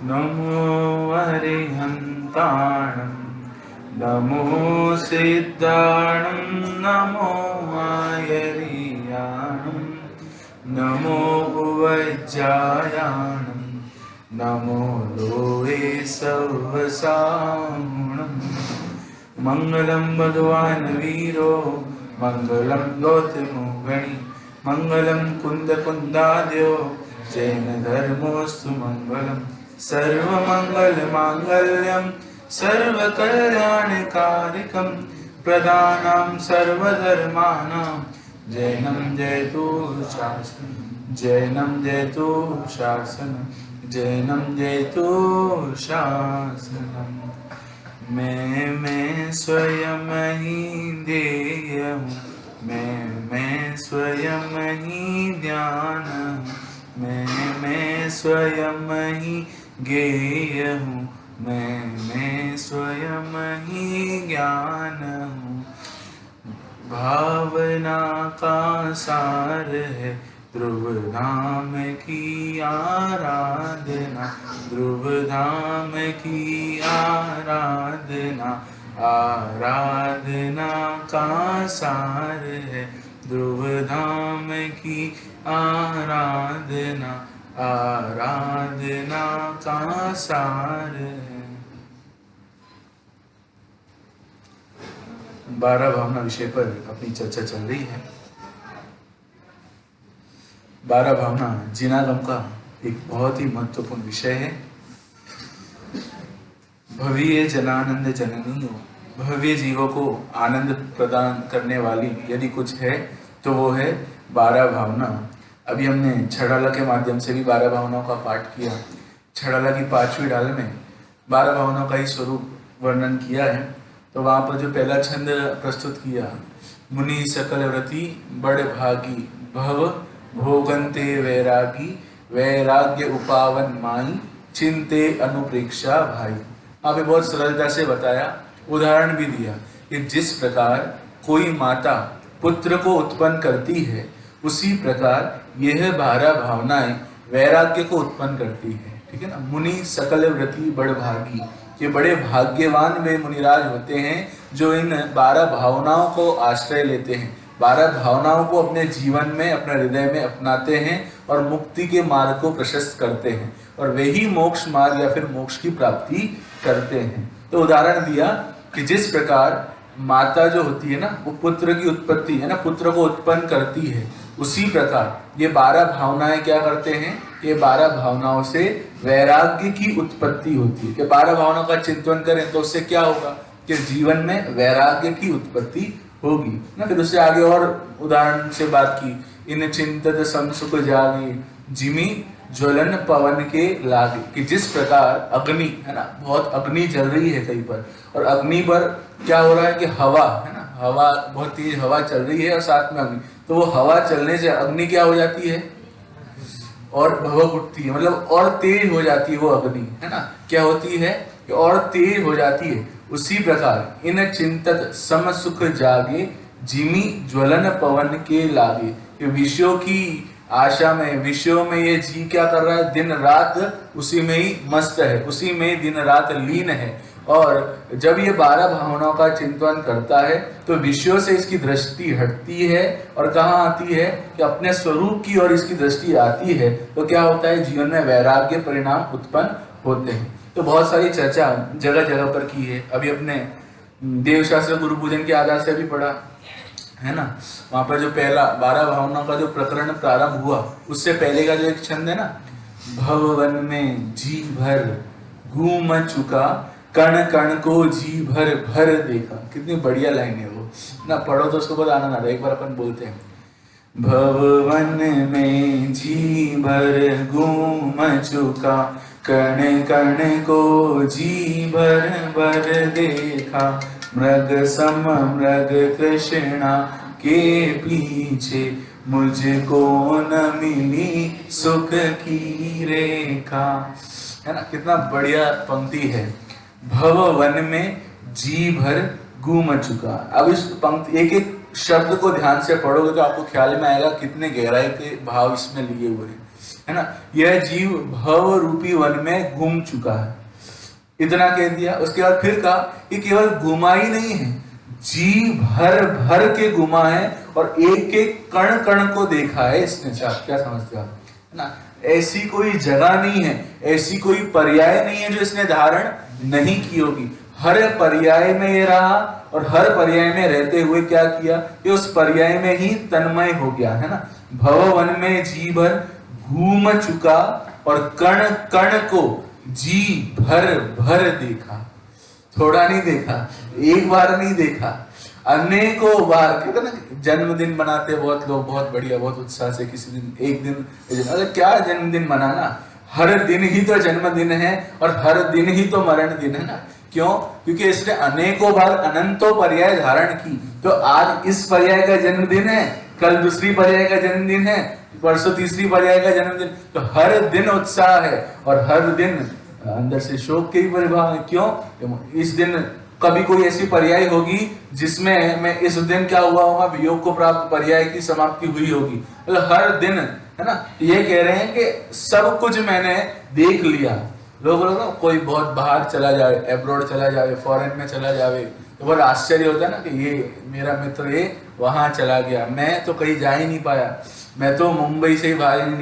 नमो अरिहन्ताणं नमो सिद्धाणं नमो आयरियाणं नमो उवज्जायाणं नमो लोहे सवसाणं मंगलम भगवान वीरो मंगलम गौतमो गणि मंगलम कुंद कुंदाद्यो जैन धर्मोस्तु मंगलम सर्वमंगल मांगल्यम सर्वकल्याणकारिकं प्रदानं सर्वधर्माणां जैनं जयतु शासनं जैनं जयतु शासनं जैनं जयतु शासनं मैं स्वयं ही देय हूँ मैं स्वयं ही ध्यान मैं स्वयं ही ज्ञेय हूँ मैं स्वयं ही ज्ञान हूँ भावना का सार है ध्रुव धाम की आराधना ध्रुव धाम की आराधना आराधना का सार है ध्रुव धाम की आराधना आराधना का सार है। 12 भावना विषय पर अपनी चर्चा चल रही है। 12 भावना जिनागम का एक बहुत ही महत्वपूर्ण विषय है। भव्य जनानंद जननी हो, भव्य जीवों को आनंद प्रदान करने वाली यदि कुछ है तो वो है 12 भावना। अभी हमने छड़ाला के माध्यम से भी 12 भावनाओं का पाठ किया। छड़ाला की 5वीं डाल में 12 भावनाओं का ही स्वरूप वर्णन किया है। तो वहाँ पर जो पहला छंद प्रस्तुत किया, मुनि सकल व्रति बड़ भागी भव भोगंते वैरागी वैराग्य उपावन माई चिंते अनुप्रेक्षा भाई। आपने बहुत सरलता से बताया, उदाहरण भी दिया कि जिस प्रकार कोई माता पुत्र को उत्पन्न करती है उसी प्रकार यह 12 भावनाएं वैराग्य को उत्पन्न करती है। ठीक है ना। मुनि सकल व्रति बड़ भागी, ये बड़े भाग्यवान वे मुनिराज होते हैं जो इन 12 भावनाओं को आश्रय लेते हैं, 12 भावनाओं को अपने जीवन में अपने हृदय में अपनाते हैं और मुक्ति के मार्ग को प्रशस्त करते हैं और वही मोक्ष मार्ग या फिर मोक्ष की प्राप्ति करते हैं। तो उदाहरण दिया कि जिस प्रकार माता जो होती है ना, वो पुत्र की उत्पत्ति है ना, पुत्र को उत्पन्न करती है, उसी प्रकार ये 12 भावनाएं क्या करते हैं, ये 12 भावनाओं से वैराग्य की उत्पत्ति होती है। कि 12 भावनाओं का चिंतन करें तो उससे क्या होगा कि जीवन में वैराग्य की उत्पत्ति होगी ना। फिर उससे आगे और उदाहरण से बात की, इन चिंतत समसुख जागे जिमी ज्वलन पवन के लागे। कि जिस प्रकार अग्नि है ना, बहुत अग्नि जल रही है कहीं पर, और अग्नि पर क्या हो रहा है कि हवा है ना, हवा बहुत तेज हवा चल रही है और साथ में अग्नि, तो वो हवा चलने से अग्नि क्या हो जाती है और भभक उठती है, मतलब और तेज हो जाती है वो अग्नि है ना। क्या होती है कि और तेज हो जाती है। उसी प्रकार इन चिंतत सम सुख जागे जिमी ज्वलन पवन के लागे। ये विषयों की आशा में, विषयों में ये जीव क्या कर रहा है, दिन रात उसी में ही मस्त है, उसी में दिन रात लीन है। और जब ये 12 भावनाओं का चिंतन करता है तो विषयों से इसकी दृष्टि हटती है और कहाँ आती है कि अपने स्वरूप की ओर इसकी दृष्टि आती है। तो क्या होता है, जीवन में वैराग्य परिणाम उत्पन्न होते हैं। तो बहुत सारी चर्चा जगह जगह पर की है। अभी अपने देवशास्त्र गुरु पूजन के आधार से भी पढ़ा है ना। वहां पर जो पहला 12 भावनाओं का जो प्रकरण प्रारंभ हुआ, उससे पहले का जो एक छंद है ना, भवन में जी भर घूम चुका कण कण को जी भर भर देखा। कितनी बढ़िया लाइन है वो ना, पढ़ो तो उसको बहुत आनंद आता है। एक बार अपन बोलते हैं, भवन में जी भर घूम चुका कण कण को जी भर भर देखा मृग सम मृग कृष्णा के पीछे मुझको न मिली सुख की रेखा। है ना, कितना बढ़िया पंक्ति है। भव वन में जी भर घूम चुका। अब इस पंक्ति एक एक शब्द को ध्यान से पढ़ोगे तो आपको ख्याल में आएगा कितने गहराई के भाव इसमें लिए हुए हैं, है ना। यह जीव भव रूपी वन में घूम चुका है, इतना कह दिया। उसके बाद फिर कहा कि केवल घुमा ही नहीं है, जी भर भर के घुमा है और एक एक कण कण को देखा है इसने। क्या समझते हो, है ना। ऐसी कोई जगह नहीं है, ऐसी कोई पर्याय नहीं है जो इसने धारण नहीं की होगी। हर पर्याय में ये रहा और हर पर्याय में रहते हुए क्या किया कि उस पर्याय में ही तन्मय हो गया, है ना। भववन में जी भर घूम चुका और कण कण को जी भर भर देखा। थोड़ा नहीं देखा, एक बार नहीं देखा, अनेकों बार। कहते ना जन्मदिन मनाते बहुत लोग, बहुत बढ़िया, बहुत उत्साह से, किसी दिन एक दिन, अरे क्या जन्मदिन मनाना, हर दिन ही तो जन्मदिन है और हर दिन ही तो मरण दिन है ना। क्यों? क्योंकि इसने अनेकों बार अनंतों पर्याय धारण की। तो आज इस पर्याय का जन्मदिन है, कल दूसरी पर्याय का जन्मदिन है, परसों तीसरी पर्याय का जन्मदिन। तो हर दिन उत्साह है और हर दिन अंदर से शोक के भी परिभाव है। क्यों? इस दिन कभी कोई ऐसी पर्याय होगी जिसमें मैं इस दिन क्या हुआ होगा, वियोग को प्राप्त पर्याय की समाप्ति हुई होगी। मतलब हर दिन, है ना। ये कह रहे हैं कि सब कुछ मैंने देख लिया। लोग ना कोई बहुत बाहर चला जाए, एब्रॉड चला जाए, फॉरेन में चला जाए, तो बहुत आश्चर्य होता है ना कि ये मेरा मित्र ये वहां चला गया, मैं तो कहीं जा ही नहीं पाया, मैं तो मुंबई से ही बाहर नहीं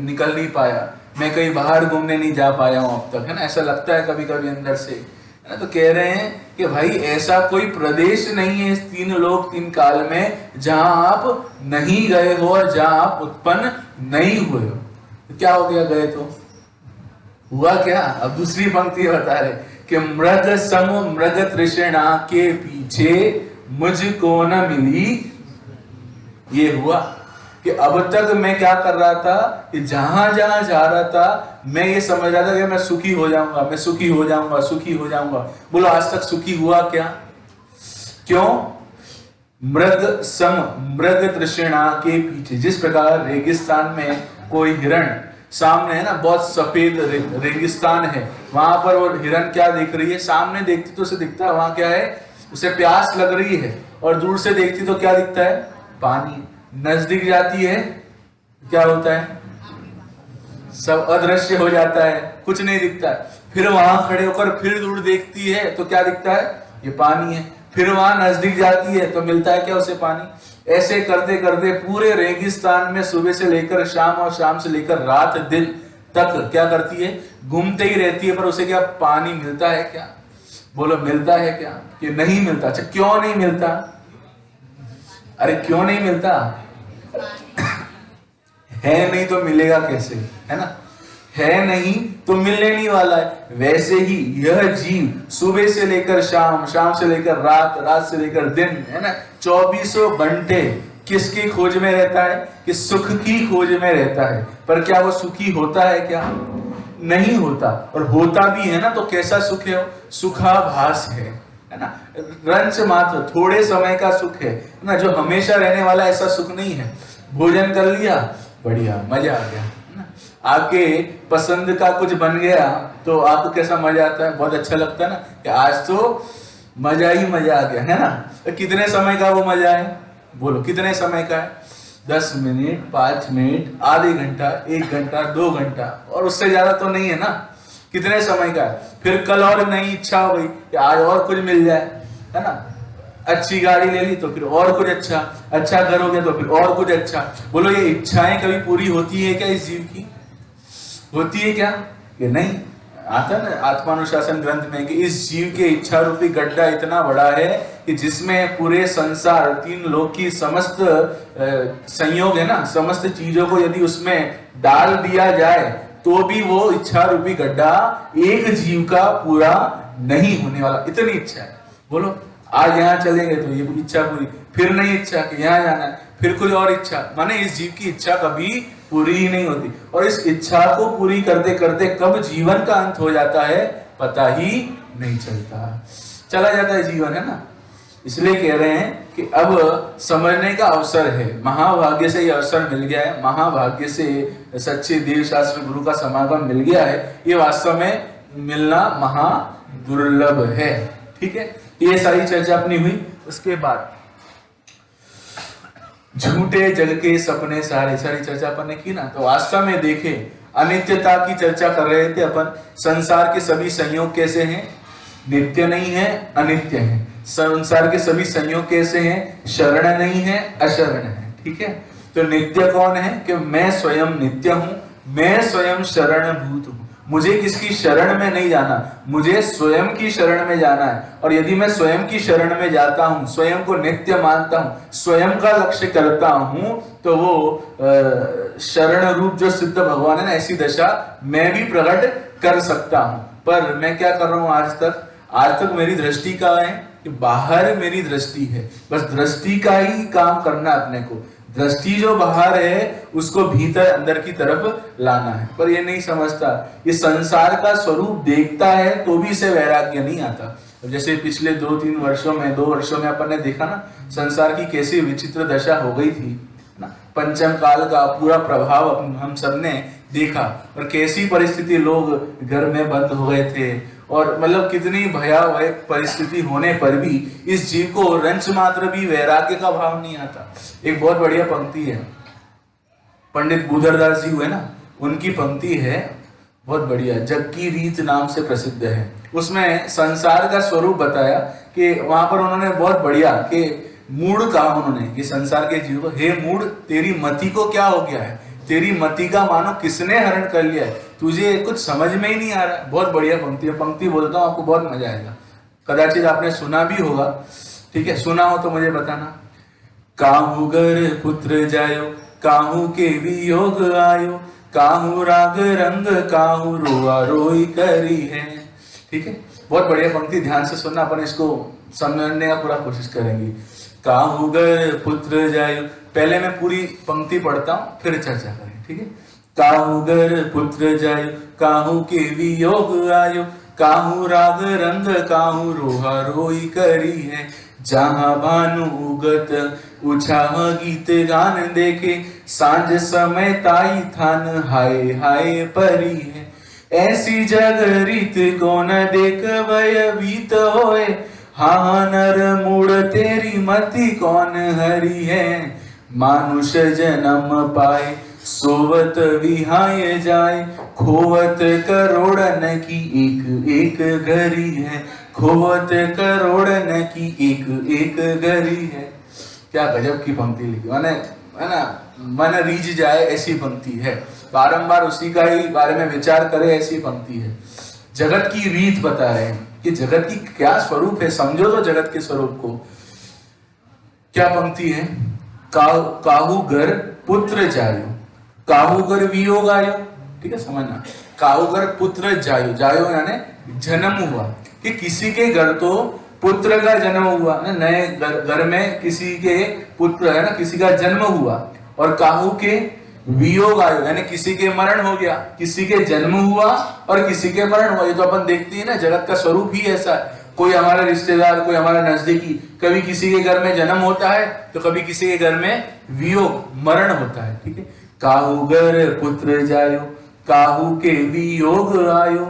निकल नहीं पाया, मैं कहीं बाहर घूमने नहीं जा पाया हूं अब तक, है ना। ऐसा लगता है कभी कभी अंदर से, है ना। तो कह रहे हैं कि भाई ऐसा कोई प्रदेश नहीं है इस तीन लोक तीन काल में जहां आप नहीं गए हो और जहां आप उत्पन्न नहीं हुए हो। तो क्या हो गया, गए तो हुआ क्या? अब दूसरी पंक्ति बता रहे कि मृग सम मृग तृष्णा के पीछे मुझको न मिली। ये हुआ कि अब तक मैं क्या कर रहा था कि जहां जहां जा रहा था मैं ये समझ रहा था कि मैं सुखी हो जाऊंगा, मैं सुखी हो जाऊंगा, सुखी हो जाऊंगा। बोलो आज तक सुखी हुआ क्या? क्यों? मृग सम मृग तृष्णा के पीछे, जिस प्रकार रेगिस्तान में कोई हिरण सामने है ना, बहुत सफेद रेगिस्तान है, वहां पर वो हिरण क्या देख रही है, सामने देखती तो उसे दिखता है वहां क्या है, उसे प्यास लग रही है, और दूर से देखती तो क्या दिखता है, पानी। नजदीक जाती है क्या होता है, सब अदृश्य हो जाता है, कुछ नहीं दिखता है। फिर वहां खड़े होकर फिर दूर देखती है तो क्या दिखता है, ये पानी है। फिर वहां नजदीक जाती है तो मिलता है क्या उसे, पानी। ऐसे करते करते पूरे रेगिस्तान में सुबह से लेकर शाम और शाम से लेकर रात दिन तक क्या करती है, घूमते ही रहती है, पर उसे क्या पानी मिलता है क्या? बोलो मिलता है क्या? कि नहीं मिलता। अच्छा क्यों नहीं मिलता? अरे क्यों नहीं मिलता? है नहीं तो मिलेगा कैसे, है ना। है नहीं तो मिलने नहीं वाला है। वैसे ही यह जीव सुबह से लेकर शाम, शाम से लेकर रात, रात से लेकर दिन, है ना, 24 घंटे किसकी खोज में रहता है, कि सुख की खोज में रहता है। पर क्या वो सुखी होता है क्या? नहीं होता। और होता भी है ना तो कैसा सुख है? सुखाभास है ना, रंच मात्र, थोड़े समय का सुख है ना, जो हमेशा रहने वाला ऐसा सुख नहीं है। भोजन कर लिया, बढ़िया, मजा आ गया, है ना। आपके पसंद का कुछ बन गया तो आपको कैसा मजा आता है, बहुत अच्छा लगता है ना, कि आज तो मजा ही मजा आ गया, है ना। तो कितने समय का वो मजा है? बोलो कितने समय का है? 10 मिनट, 5 मिनट, आधे घंटा, 1 घंटा, 2 घंटा, और उससे ज्यादा तो नहीं है ना। कितने समय का है? फिर कल और नई इच्छा हो गई कि आज और कुछ मिल जाए, है ना। अच्छी गाड़ी ले ली तो फिर और कुछ अच्छा, अच्छा घर हो गया तो फिर और कुछ अच्छा। बोलो ये इच्छाएं कभी पूरी होती है क्या इस जीव की? होती है क्या? कि नहीं। आता है ना आत्मानुशासन ग्रंथ में कि इस जीव के इच्छा रूपी गड्ढा इतना बड़ा है कि जिसमें पूरे संसार, 3 लोक की समस्त संयोग है ना, समस्त चीजों को यदि उसमें डाल दिया जाए तो भी वो इच्छा रूपी गड्ढा एक जीव का पूरा नहीं होने वाला, इतनी इच्छा है। बोलो आज यहाँ चलेंगे तो ये इच्छा पूरी, फिर नई इच्छा कि यहाँ जाना है, फिर कुछ और इच्छा, माने इस जीव की इच्छा कभी पूरी ही नहीं होती। और इस इच्छा को पूरी करते करते कब जीवन का अंत हो जाता है पता ही नहीं चलता, चला जाता है जीवन, है ना। इसलिए कह रहे हैं कि अब समझने का अवसर है, महाभाग्य से ये अवसर मिल गया है, महाभाग्य से सच्चे देव शास्त्र गुरु का समागम मिल गया है। ये वास्तव में मिलना महा दुर्लभ है, ठीक है। ये सारी चर्चा अपनी हुई। उसके बाद झूठे जग के सपने सारे, सारी चर्चा अपन ने की ना। तो वास्तव में देखे अनित्यता की चर्चा कर रहे थे अपन। संसार के सभी संयोग कैसे हैं? नित्य नहीं है, अनित्य है। संसार के सभी संयोग कैसे हैं? शरण नहीं है, अशरण है। ठीक है, तो नित्य कौन है? कि मैं स्वयं नित्य हूं, मैं स्वयं शरण भूत हूं। मुझे किसकी शरण में नहीं जाना, मुझे स्वयं की शरण में जाना है। और यदि मैं स्वयं की शरण में जाता हूं, स्वयं को नित्य मानता हूं, स्वयं का लक्ष्य करता हूं, तो वो शरण रूप जो सिद्ध भगवान है ना, ऐसी दशा मैं भी प्रकट कर सकता हूं। पर मैं क्या कर रहा हूं आज तक मेरी दृष्टि का है कि बाहर मेरी दृष्टि है, बस दृष्टि का ही काम करना अपने को। दृष्टि जो बाहर है उसको भीतर अंदर की तरफ लाना है। पर ये नहीं समझता, ये संसार का स्वरूप देखता है तो भी इसे वैराग्य नहीं आता। जैसे पिछले 2 वर्षों में अपन ने देखा ना, संसार की कैसी विचित्र दशा हो गई थी ना। पंचम काल का पूरा प्रभाव हम सबने देखा, और कैसी परिस्थिति, लोग घर में बंद हो गए थे, और मतलब कितनी भयावह परिस्थिति होने पर भी इस जीव को रंच मात्र भी वैराग्य का भाव नहीं आता। एक बहुत बढ़िया पंक्ति है, पंडित बुधरदास जी हुए ना, उनकी पंक्ति है बहुत बढ़िया, जग की रीत नाम से प्रसिद्ध है। उसमें संसार का स्वरूप बताया कि वहां पर उन्होंने बहुत बढ़िया कि मूड कहा उन्होंने कि संसार के जीव को, हे मूड, तेरी मति को क्या हो गया है? तेरी मति का मानो किसने हरण कर लिया है? तुझे कुछ समझ में ही नहीं आ रहा है। बहुत बढ़िया पंक्ति है, पंक्ति बोलता हूँ, आपको बहुत मजा आएगा। कदाचित आपने सुना भी होगा, ठीक है, सुना हो तो मुझे बताना। काहू घर पुत्र जायो, काहू के वियोग आयो, काहू राग रंग, काहू रोआ रोई करी है। ठीक है, बहुत बढ़िया पंक्ति, ध्यान से सुनना, अपन इसको समझने का पूरा कोशिश करेंगे। काहू घर पुत्र जायो, पहले मैं पूरी पंक्ति पढ़ता हूँ, फिर चर्चा करें। ठीक है, काहू घर पुत्र जायो, काहू के वियोग आयो, काहू राग रंग, काहू रोहा रोई करी है। जहाँ भानु उगत उछाह गीत गान देखे, सांझ समय ताई थान हाय हाय परी है। ऐसी जग रीत कौन देख भयभीत होए, हाँ नर मूड तेरी मति कौन हरी है। मानुष जन्म पाए सोवत विहाय जाए, खोवत करोड़न की एक एक घड़ी है, खोवत करोड़न की एक एक घड़ी है। क्या गजब की पंक्ति लिखी, मैंने है ना, मन रीझ जाए ऐसी पंक्ति है। बारंबार उसी का ही बारे में विचार करे ऐसी पंक्ति है। जगत की रीत बता रहे हैं कि जगत की क्या स्वरूप है, समझो तो जगत के स्वरूप को। क्या पंक्ति है? काहू घर पुत्र जायो, काहू घर वियोग आयो। ठीक है, समझना, काहू घर पुत्र जायो, जायो यानी जन्म हुआ, कि किसी के घर तो पुत्र का जन्म हुआ ना, नए घर में किसी के पुत्र है ना, किसी का जन्म हुआ। और काहू के वियोग आयो यानी किसी के मरण हो गया, किसी के जन्म हुआ और किसी के मरण हुआ। ये तो अपन देखते हैं ना, जगत का स्वरूप ही ऐसा है। कोई हमारा रिश्तेदार, कोई हमारा नजदीकी, कभी किसी के घर में जन्म होता है तो कभी किसी के घर में वियोग मरण होता है। ठीक है, काहू घर पुत्र जायो, काहू के वियोग आयो,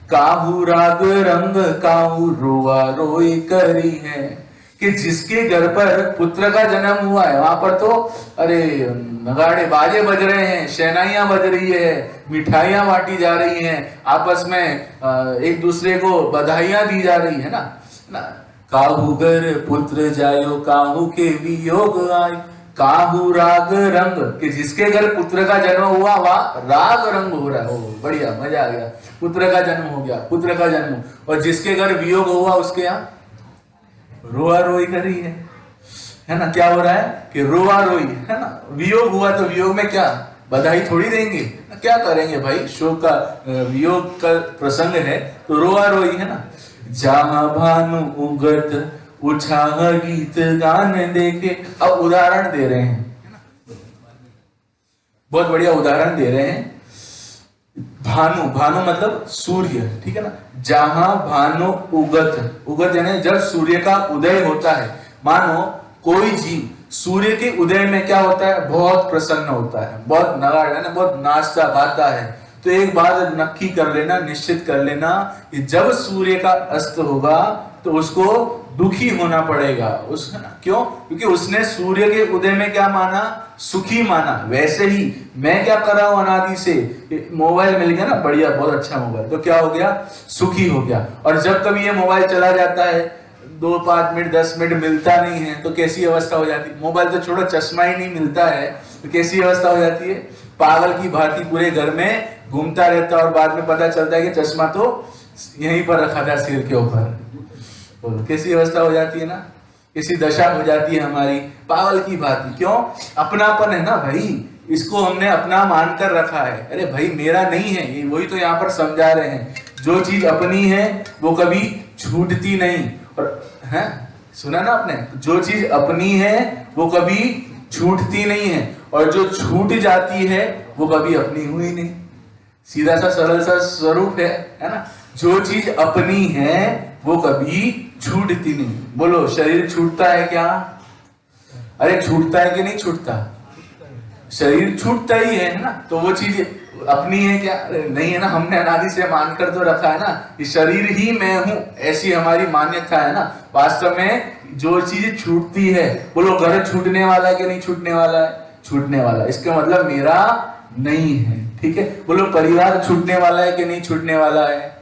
काहू राग रंग, काहू रोआ रोई करी है। कि जिसके घर पर पुत्र का जन्म हुआ है वहां पर तो अरे नगाड़े बाजे बज रहे हैं, शहनाइयां बज रही है, मिठाइयां बांटी जा रही हैं, आपस में एक दूसरे को बधाइयां दी जा रही है ना। काहू घर पुत्र जायो, काहू के वियोग आयो, काहू राग रंग, कि जिसके घर पुत्र का जन्म हुआ वहां राग रंग हो रहा है। ओ बढ़िया, मजा आ गया, पुत्र का जन्म हो गया, पुत्र का जन्म। और जिसके घर वियोग हुआ उसके यहाँ रोआ रोई करी है ना। क्या हो रहा है कि रोआ रोई है ना। वियोग हुआ तो वियोग में क्या बधाई थोड़ी देंगे, क्या करेंगे भाई, शोक का वियोग का प्रसंग है तो रोआ रोई है ना। जहां भानु उगत उछाह गीत गान देखे। अब उदाहरण दे रहे हैं, बहुत बढ़िया उदाहरण दे रहे हैं। भानु, भानु मतलब सूर्य, ठीक है ना। जहां भानु उगत, उगत यानी जब सूर्य का उदय होता है। मानो कोई जीव सूर्य के उदय में क्या होता है, बहुत प्रसन्न होता है, बहुत नगाड़ा, बहुत नाचता गाता है। तो एक बात नक्की कर लेना, निश्चित कर लेना कि जब सूर्य का अस्त होगा तो उसको दुखी होना पड़ेगा। उस क्यों? क्योंकि उसने सूर्य के उदय में क्या माना? सुखी माना। वैसे ही मैं क्या कर रहा हूं अनादि से, मोबाइल मिल गया ना, बढ़िया, बहुत अच्छा मोबाइल, तो क्या हो गया? सुखी हो गया। और जब कभी ये मोबाइल चला जाता है, 2-5 मिनट 10 मिनट मिलता नहीं है, तो कैसी अवस्था हो जाती है? मोबाइल तो छोड़ो, चश्मा ही नहीं मिलता है तो कैसी अवस्था हो जाती है? पागल की भांति पूरे घर में घूमता रहता है और बाद में पता चलता है कि चश्मा तो यहीं पर रखा था सिर के ऊपर। बोलो कैसी अवस्था हो जाती है ना, कैसी दशा हो जाती है हमारी, पागल की भांति। क्यों? अपनापन है ना भाई, इसको हमने अपना मानकर रखा है। अरे भाई मेरा नहीं है ये, वही तो यहाँ पर समझा रहे हैं। जो चीज अपनी है वो कभी छूटती नहीं। और है, सुना ना आपने, जो चीज अपनी है वो कभी छूटती नहीं है, और जो छूट जाती है वो कभी अपनी हुई नहीं। सीधा सा सरल सा स्वरूप है ना। जो चीज अपनी है वो कभी छूटती नहीं। बोलो शरीर छूटता है क्या? अरे छूटता है कि नहीं छूटता? शरीर छूटता ही है ना। तो वो चीज अपनी है क्या? नहीं है ना। हमने अनादि से मानकर तो रखा है ना कि शरीर ही मैं हूं, ऐसी हमारी मान्यता है ना। वास्तव में जो चीज छूटती है, बोलो घर छूटने वाला है कि नहीं छूटने वाला है? छूटने वाला। इसका मतलब मेरा नहीं है, ठीक है। बोलो परिवार छूटने वाला है कि नहीं छूटने वाला है?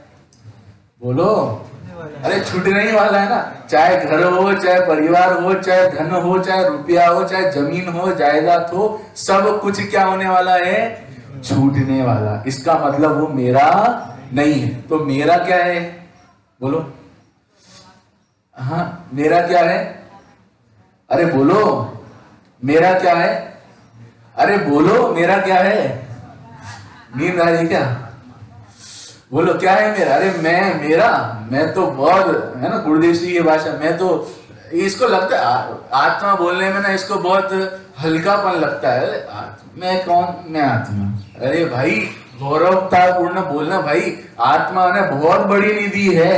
बोलो, अरे छूटने ही वाला है ना। चाहे घर हो, चाहे परिवार हो, चाहे धन हो, चाहे रुपया हो, चाहे जमीन हो, जायदाद हो, सब कुछ क्या होने वाला है? छूटने वाला। इसका मतलब वो मेरा नहीं है। तो मेरा क्या है? बोलो, हाँ मेरा क्या है? अरे बोलो मेरा क्या है? अरे बोलो मेरा क्या है? नींद आ रही क्या? बोलो क्या है मेरा? अरे मैं तो बहुत है ना, गुरुदेव जी की भाषा, मैं तो, इसको लगता है आत्मा बोलने में ना, इसको बहुत हल्कापन लगता है। मैं कौन? मैं आत्मा। अरे भाई गौरवतापूर्ण बोलना भाई। आत्मा ने बहुत बड़ी निधि है।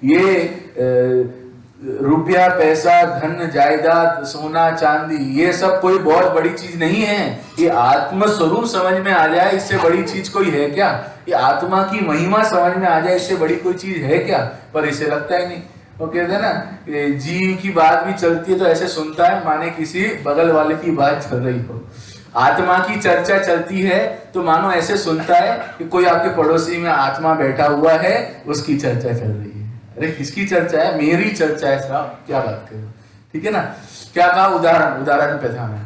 ये रुपया पैसा धन जायदाद सोना चांदी ये सब कोई बहुत बड़ी चीज नहीं है। ये आत्म स्वरूप समझ में आ जाए, इससे बड़ी चीज कोई है क्या? ये आत्मा की महिमा समझ में आ जाए, इससे बड़ी कोई चीज है क्या? पर इसे लगता ही नहीं। वो कहते हैं ना, जीव की बात भी चलती है तो ऐसे सुनता है माने किसी बगल वाले की बात चल रही हो। आत्मा की चर्चा चलती है तो मानो ऐसे सुनता है कि कोई आपके पड़ोसी में आत्मा बैठा हुआ है, उसकी चर्चा चल रही है। अरे किसकी चर्चा है? मेरी चर्चा है साहब, क्या बात करो, ठीक है ना। क्या कहा? उदाहरण पे था मैं,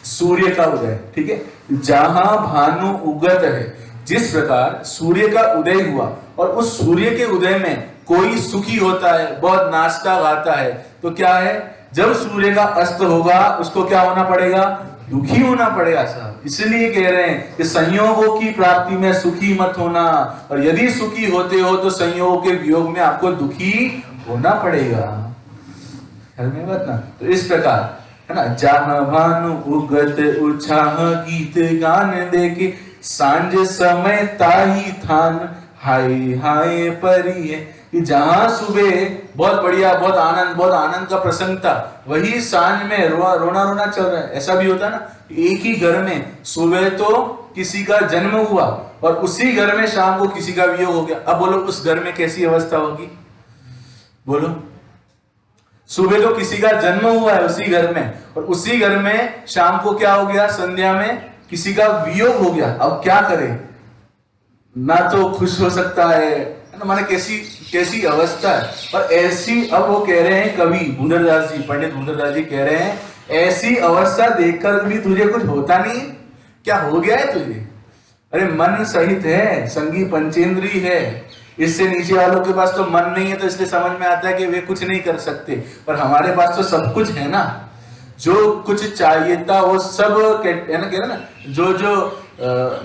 सूर्य का उदय, ठीक है। जहां भानु उगत है, जिस प्रकार सूर्य का उदय हुआ और उस सूर्य के उदय में कोई सुखी होता है, बहुत नाचता गाता है, तो क्या है? जब सूर्य का अस्त होगा उसको क्या होना पड़ेगा? दुखी होना पड़ेगा साहब। इसलिए कह रहे हैं कि संयोगों की प्राप्ति में सुखी मत होना, और यदि सुखी होते हो तो संयोगों के वियोग में आपको दुखी होना पड़ेगा। ख्याल में बात ना। तो इस प्रकार है ना, जहां भानु उगत उछाह गीत गान देके, सांझ समय ताही थान हाय हाय परी है। कि जहां सुबह बहुत बढ़िया, बहुत आनंद का प्रसंग था, वही सांझ में रोना रोना चल रहा है। ऐसा भी होता ना, एक ही घर में सुबह तो किसी का जन्म हुआ और उसी घर में शाम को किसी का वियोग हो गया। अब बोलो उस घर में कैसी अवस्था होगी? बोलो, सुबह तो किसी का जन्म हुआ है उसी घर में, और उसी घर में शाम को क्या हो गया? संध्या में किसी का वियोग हो गया। अब क्या करे? ना तो खुश हो सकता है ना, माने कैसी अवस्था है। और ऐसी, अब वो कह रहे हैं कवि भूंदरदास जी, पंडित भूंदरदास जी कह रहे हैं, ऐसी अवस्था देखकर भी तुझे कुछ होता नहीं? क्या हो गया है तुझे? अरे मन सहित है, संगी पंचेंद्री है, इससे नीचे वालों के पास तो मन नहीं है, तो इसलिए समझ में आता है कि वे कुछ नहीं कर सकते। पर हमारे पास तो सब कुछ है ना। जो कुछ चाहिए था वो सब है ना, कह रहे ना, जो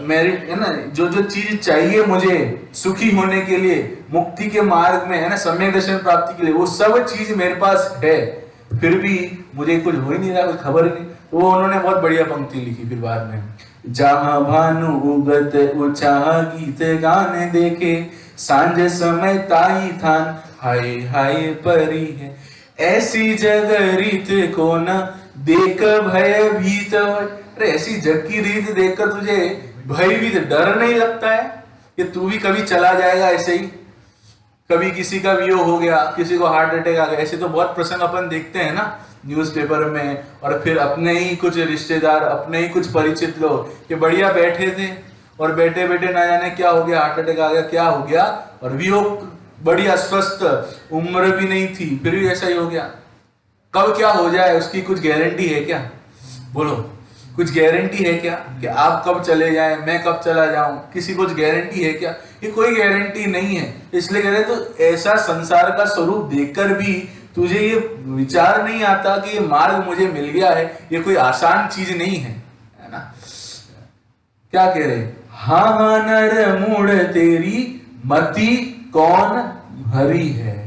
मेरिट है ना, जो चीज चाहिए मुझे सुखी होने के लिए, मुक्ति के मार्ग में है ना, सम्यक दर्शन प्राप्ति के लिए, वो सब चीज मेरे पास है, फिर भी मुझे कुछ हो ही नहीं रहा, कुछ खबर ही नहीं। तो वो उन्होंने बहुत बढ़िया पंक्ति लिखी फिर बाद में, जहां भानु उगत उछाह गीत गाने देखे, सांझ समय ताई थान हाय हाय परी है। ऐसी जग रीत को न देख भय भीत। अरे ऐसी जग की रीत देखकर तुझे भयभीत, डर नहीं लगता है कि तू भी कभी चला जाएगा ऐसे ही? कभी किसी का वियोग हो गया, किसी को हार्ट अटैक आ गया, ऐसे तो बहुत प्रसंग अपन देखते हैं ना न्यूज़पेपर में। और फिर अपने ही कुछ रिश्तेदार, अपने ही कुछ परिचित लोग कि बढ़िया बैठे थे और बैठे बैठे ना जाने क्या हो गया, हार्ट अटैक आ गया, क्या हो गया, और वियोग बढ़िया स्वस्थ, उम्र भी नहीं थी फिर भी ऐसा ही हो गया। कब क्या हो जाए उसकी कुछ गारंटी है क्या? बोलो, कुछ गारंटी है क्या कि आप कब चले जाएं, मैं कब चला जाऊं? किसी कुछ गारंटी है क्या? ये कोई गारंटी नहीं है। इसलिए कह रहे तो ऐसा संसार का स्वरूप देखकर भी तुझे ये विचार नहीं आता कि ये मार्ग मुझे मिल गया है, ये कोई आसान चीज नहीं है, है ना? क्या कह रहे? हाँ नर मूड तेरी मति कौन हरी है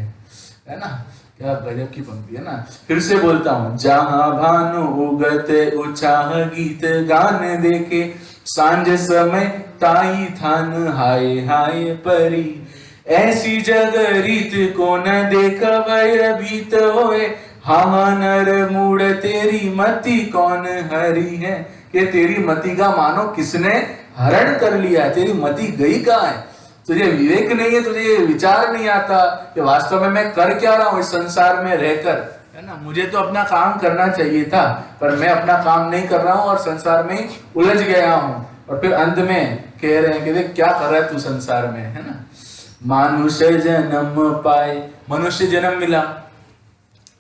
ना? क्या गजब की पंक्ति है ना। फिर से बोलता हूं, जहां भानु उगत उचाह गीत गान देखे, सांझ समय ताई थान हाय हाय परी, ऐसी जग रीत को न देख वै भीत होए, हाँ नर मूड तेरी मति कौन हरी है। कि तेरी मति का मानो किसने हरण कर लिया है, तेरी मति गई कहाँ है? तुझे विवेक नहीं है, तुझे विचार नहीं आता कि वास्तव में मैं कर क्या रहा हूं इस संसार में रहकर, है ना? मुझे तो अपना काम करना चाहिए था, पर मैं अपना काम नहीं कर रहा हूं और संसार में उलझ गया हूं। और फिर अंत में कह रहे हैं कि देख क्या कर रहा है तू संसार में, है ना? मनुष्य जन्म पाए, मनुष्य जन्म मिला।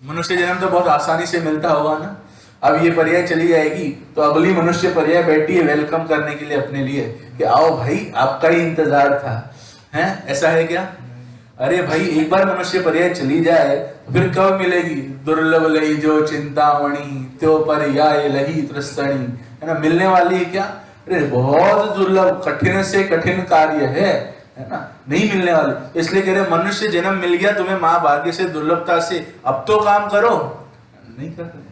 मनुष्य जन्म तो बहुत आसानी से मिलता होगा ना। अब ये पर्याय चली जाएगी तो अगली मनुष्य पर्याय बैठी है वेलकम करने के लिए अपने लिए कि आओ भाई, आपका ही इंतजार था, है? ऐसा है क्या? अरे भाई, एक बार मनुष्य पर्याय चली जाए तो फिर कब मिलेगी? दुर्लभ लही जो चिंतामणि, त्यो पर्याय लही त्रस्तणी, है ना? मिलने वाली है क्या? अरे बहुत दुर्लभ, कठिन से कठिन कार्य है ना? नहीं मिलने वाली। इसलिए कह रहे मनुष्य जन्म मिल गया तुम्हें महाभाग्य से, दुर्लभता से, अब तो काम करो। नहीं कर रहे,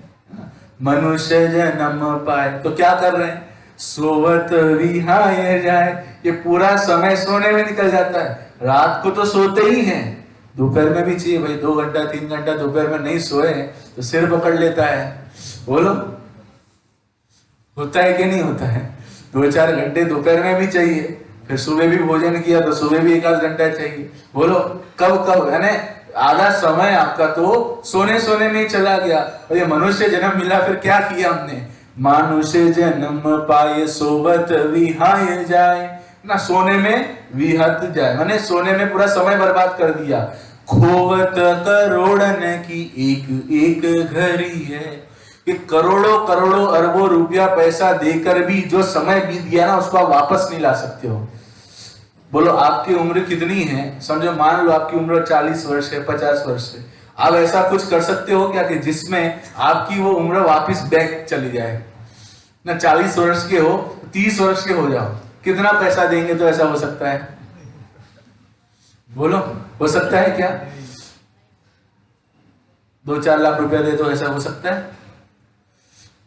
मनुष्य जन्म पाए तो क्या कर रहे हैं? सोवत विहाय जाए। ये पूरा समय सोने में निकल जाता है। रात को तो सोते ही हैं, दोपहर में भी चाहिए भाई, 2 घंटा 3 घंटा दोपहर में नहीं सोए तो सिर पकड़ लेता है। बोलो, होता है कि नहीं होता है? 2-4 घंटे दोपहर में भी चाहिए, फिर सुबह भी भोजन किया तो सुबह भी 1 आध घंटा चाहिए। बोलो कब कब, यानी आधा समय आपका तो सोने सोने में चला गया। और ये मनुष्य जन्म मिला, फिर क्या किया हमने? मनुष्य जन्म पाए सोवत विहाय जाए ना, सोने में विहत जाए, माने सोने में पूरा समय बर्बाद कर दिया। खोवत करोड़न की एक एक घड़ी है, कि करोड़ों करोड़ों अरबों रुपया पैसा देकर भी जो समय बीत गया ना, उसको आप वापस नहीं ला सकते हो। बोलो आपकी उम्र कितनी है? समझो, मान लो आपकी उम्र 40 वर्ष है, 50 वर्ष है। आप ऐसा कुछ कर सकते हो क्या कि जिसमें आपकी वो उम्र वापस बैक चली जाए ना? 40 वर्ष के हो, 30 वर्ष के हो जाओ, कितना पैसा देंगे तो ऐसा हो सकता है? बोलो, हो सकता है क्या? 2-4 लाख रुपया दे तो ऐसा हो सकता है?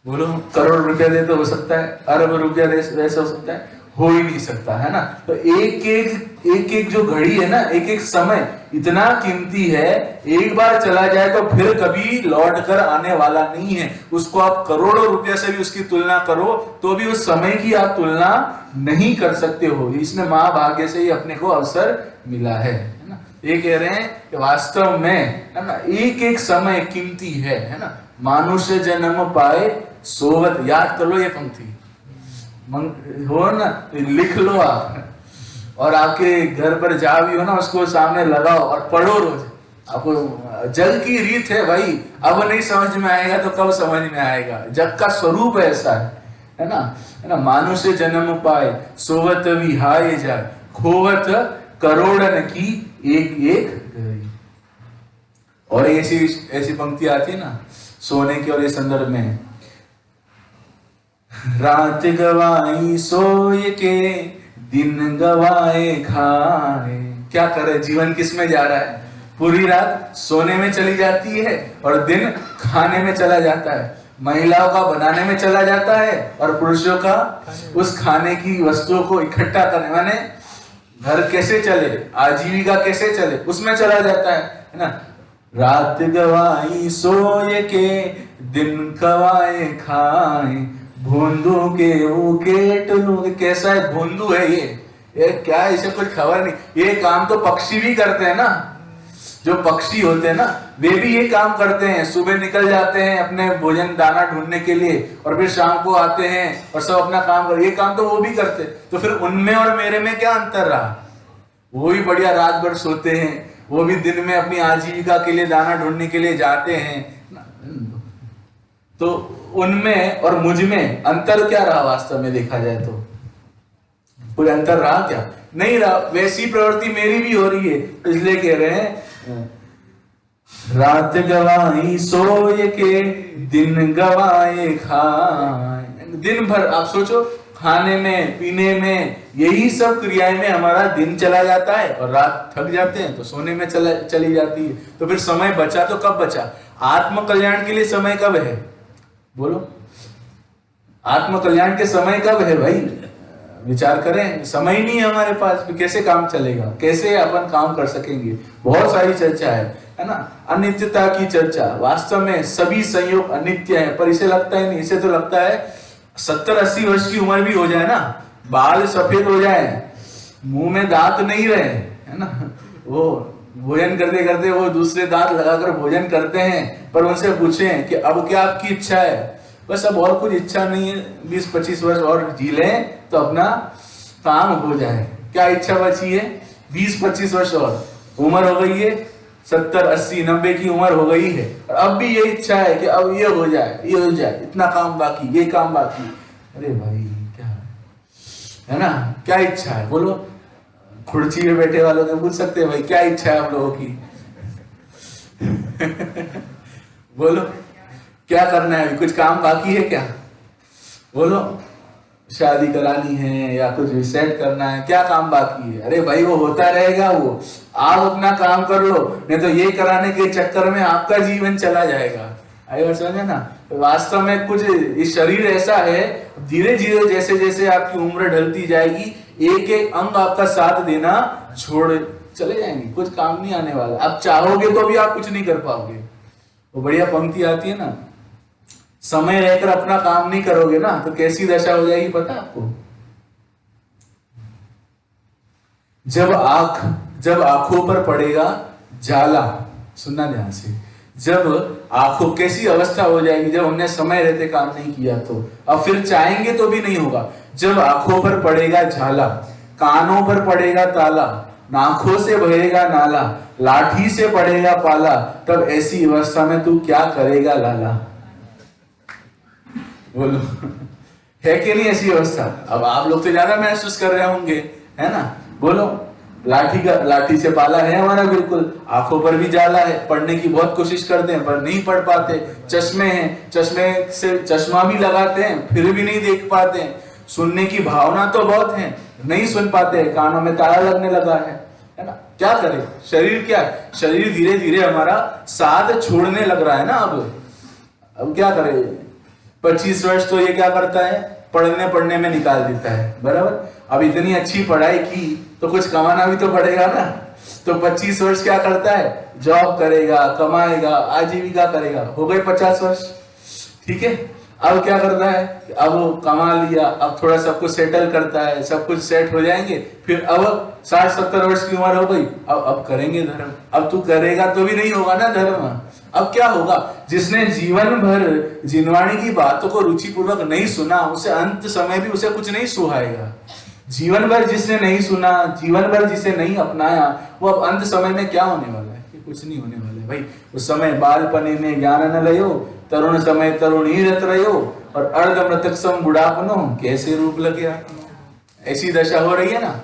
बोलो, करोड़ रुपया दे तो हो सकता है? अरब रुपया दे ऐसा हो सकता है? हो ही नहीं सकता, है ना? तो एक एक जो घड़ी है ना, एक एक समय इतना कीमती है, एक बार चला जाए तो फिर कभी लौट कर आने वाला नहीं है। उसको आप करोड़ों रुपया से भी उसकी तुलना करो तो भी उस समय की आप तुलना नहीं कर सकते हो। इसमें महाभाग्य से ही अपने को अवसर मिला है ना? ये कह रहे हैं कि वास्तव में, है ना, एक एक समय कीमती है ना? मनुष्य जन्म पाए सोवत, याद कर लो ये पंक्ति, हो ना, लिख लो आप, और आपके घर पर जा भी हो ना, उसको सामने लगाओ और पढ़ो रोज। आपको जग की रीत है भाई, अब नहीं समझ में आएगा तो कब समझ में आएगा? जग का स्वरूप ऐसा है ना? है ना? मनुष्य जन्म पाए सोवत विहाय जाए, खोवत करोड़न की एक एक घड़ी। और ऐसी पंक्ति आती है ना सोने की, और ये संदर्भ में, रात गवाई सोए के दिन गवाए खाए। क्या करे, जीवन किस में जा रहा है? पूरी रात सोने में चली जाती है और दिन खाने में चला जाता है। महिलाओं का बनाने में चला जाता है और पुरुषों का उस खाने की वस्तुओं को इकट्ठा करने, माने घर कैसे चले, आजीविका कैसे चले, उसमें चला जाता है ना? रात गवाई सोए के दिन गवाए खाए, भोंदू के उकेट लूंगे। कैसा है भोंदू है ये क्या? इसे कुछ खबर नहीं। ये काम तो पक्षी भी करते हैं ना, जो पक्षी होते हैं ना, वे भी ये काम करते हैं, सुबह निकल जाते हैं अपने भोजन दाना ढूंढने के लिए और फिर शाम को आते हैं और सब अपना काम कर, ये काम तो वो भी करते, तो फिर उनमें और मेरे में क्या अंतर रहा? वो भी बढ़िया रात भर सोते हैं, वो भी दिन में अपनी आजीविका के लिए दाना ढूंढने के लिए जाते हैं, तो उनमें और मुझ में अंतर क्या रहा? वास्तव में देखा जाए तो कोई अंतर रहा क्या? नहीं रहा। वैसी प्रवृत्ति मेरी भी हो रही है, इसलिए कह रहे हैं रात गवाई सोए के दिन गवाए खाए। दिन भर आप सोचो, खाने में पीने में यही सब क्रियाएं में हमारा दिन चला जाता है और रात थक जाते हैं तो सोने में चली जाती है। तो फिर समय बचा तो कब बचा? आत्म कल्याण के लिए समय कब है? बोलो, आत्म कल्याण के समय कब है भाई? विचार करें। समय ही नहीं है हमारे पास, कैसे काम चलेगा? कैसे अपन काम कर सकेंगे? बहुत सारी चर्चा है ना, अनित्यता की चर्चा। वास्तव में सभी संयोग अनित्य है, पर इसे लगता है नहीं। इसे तो लगता है 70-80 वर्ष की उम्र भी हो जाए ना, बाल सफेद हो जाए, मुंह में दांत नहीं रहे, है ना, वो भोजन करते करते वो दूसरे दांत लगाकर भोजन करते हैं, पर उनसे पूछें कि अब क्या आपकी इच्छा है? बस अब और कुछ इच्छा नहीं है, 20-25 वर्ष और जी लें तो अपना काम हो जाए। क्या इच्छा बची है? 20-25 वर्ष और उम्र हो गई है, 70-80-90 की उम्र हो गई है, और अब भी ये इच्छा है कि अब ये हो जाए, ये हो जाए, इतना काम बाकी, ये काम बाकी। अरे भाई क्या है ना, क्या इच्छा है? बोलो, खुर्ची में बैठे वालों को पूछ सकते हैं भाई क्या इच्छा है आप लोगों की? बोलो, क्या करना है? कुछ काम बाकी है क्या? बोलो, शादी करानी है या कुछ सेट करना है, क्या काम बाकी है? अरे भाई वो होता रहेगा, वो आप अपना काम कर लो, नहीं तो ये कराने के चक्कर में आपका जीवन चला जाएगा। आई समझे ना? तो वास्तव में कुछ इस शरीर ऐसा है, धीरे धीरे जैसे जैसे आपकी उम्र ढलती जाएगी, एक एक अंग आपका साथ देना छोड़ चले जाएंगे, कुछ काम नहीं आने वाला। आप चाहोगे तो भी आप कुछ नहीं कर पाओगे। वो बढ़िया पंक्ति आती है ना, समय रहकर अपना काम नहीं करोगे ना तो कैसी दशा हो जाएगी पता है आपको? जब आंखों पर पड़ेगा जाला, सुनना ध्यान से, जब आंखों कैसी अवस्था हो जाएगी जब हमने समय रहते काम नहीं किया तो, अब फिर चाहेंगे तो भी नहीं होगा। जब आंखों पर पड़ेगा झाला, कानों पर पड़ेगा ताला, नाखों से बहेगा नाला, लाठी से पड़ेगा पाला, तब ऐसी अवस्था में तू क्या करेगा लाला? बोलो, है कि नहीं ऐसी अवस्था? अब आप लोग तो ज्यादा महसूस कर रहे होंगे, है ना? बोलो, लाठी से पाला है हमारा, बिल्कुल। आंखों पर भी जाला है, पढ़ने की बहुत कोशिश करते हैं पर नहीं पढ़ पाते। चश्मे हैं, चश्मे से चश्मा भी लगाते हैं फिर भी नहीं देख पाते हैं। सुनने की भावना तो बहुत है, नहीं सुन पाते, कानों में ताला लगने लगा है ना? क्या करें? शरीर क्या है? शरीर धीरे धीरे हमारा साथ छोड़ने लग रहा है ना। अब क्या करें? 25 वर्ष तो ये क्या करता है? पढ़ने में निकाल देता है, बराबर। अब इतनी अच्छी पढ़ाई की तो कुछ कमाना भी तो पड़ेगा ना। तो 25 वर्ष क्या करता है? जॉब करेगा, कमाएगा, आजीविका करेगा, हो गए 50 वर्ष, ठीक है। अब क्या करता है? अब वो कमा लिया, अब थोड़ा सब कुछ सेटल करता है, सब कुछ सेट हो जाएंगे, फिर अब 60-70 वर्ष की उम्र हो गई, अब करेंगे धर्म। अब तू करेगा तो भी नहीं होगा ना धर्म। अब क्या होगा? जिसने जीवन भर जिनवाणी की बातों को रुचिपूर्वक नहीं सुना, उसे अंत समय भी उसे कुछ नहीं सुहाएगा। जीवन भर जिसने नहीं सुना, जीवन भर जिसे नहीं अपनाया, वो अब अंत समय में क्या होने वाला है? कुछ नहीं होने वाला है भाई। उस समय बालपने में ज्ञान न लयो, तरुण समय तरुणी रत रहो, और अर्ध मृतक सम बुढ़ापनो, कैसे रूप लगे आपनो। ऐसी दशा हो रही है ना,